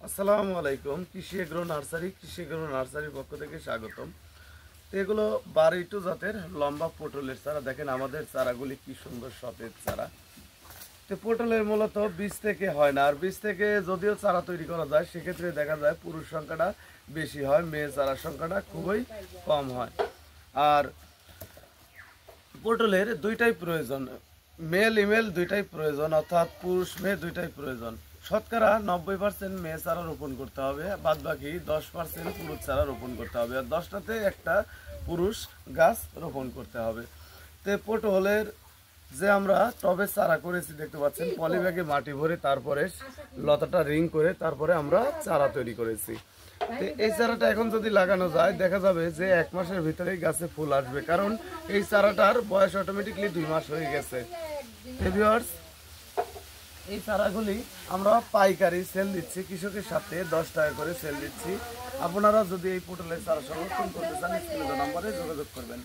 আসসালামু আলাইকুম। কৃষি এগ্রো নার্সারির পক্ষ থেকে স্বাগতম। তো এগুলো 12 জাতের লম্বা পটলের চারা। দেখেন আমাদের চারাগুলি কি সুন্দর সতেজ চারা। তো পটলের মূলত বীজ থেকে হয় না, আর বীজ থেকে যদিও চারা তৈরি করা যায় সেক্ষেত্রে দেখা যায় পুরুষ সংখ্যাটা বেশি হয়, মেয়ে চারার সংখ্যাটা খুবই কম হয়। আর পটলের দুইটাই প্রয়োজন, মেল ইমেল দুইটাই প্রয়োজন, অর্থাৎ পুরুষ মেয়ে দুইটাই প্রয়োজন। শতকরা 90% মেয়ে চারা রোপণ করতে হবে, বাদ বাকি 10% পুরুষ চারা রোপণ করতে হবে, আর 10টাতে একটা পুরুষ গাছ রোপণ করতে হবে। তো পটলের যে আমরা টবে চারা করেছি দেখতে পাচ্ছেন, পলিব্যাগে মাটি ভরে তারপরে লতাটা রিং করে তারপরে আমরা চারা তৈরি করেছি। তো এই চারাটা এখন যদি লাগানো যায় দেখা যাবে যে 1 মাসের ভিতরেই গাছে ফুল আসবে, কারণ এই চারাটার বয়স অটোমেটিকলি 2 মাস হয়ে গেছে। ভিউয়ার্স, এই চারাগুলি আমরা পাইকারি সেল দিচ্ছি, কৃষকের সাথে 10 টাকা করে সেল দিচ্ছি। আপনারা যদি এই পটলের চারা সংরক্ষণ করতে চান স্ক্রিনে দেওয়া নম্বরে যোগাযোগ করবেন।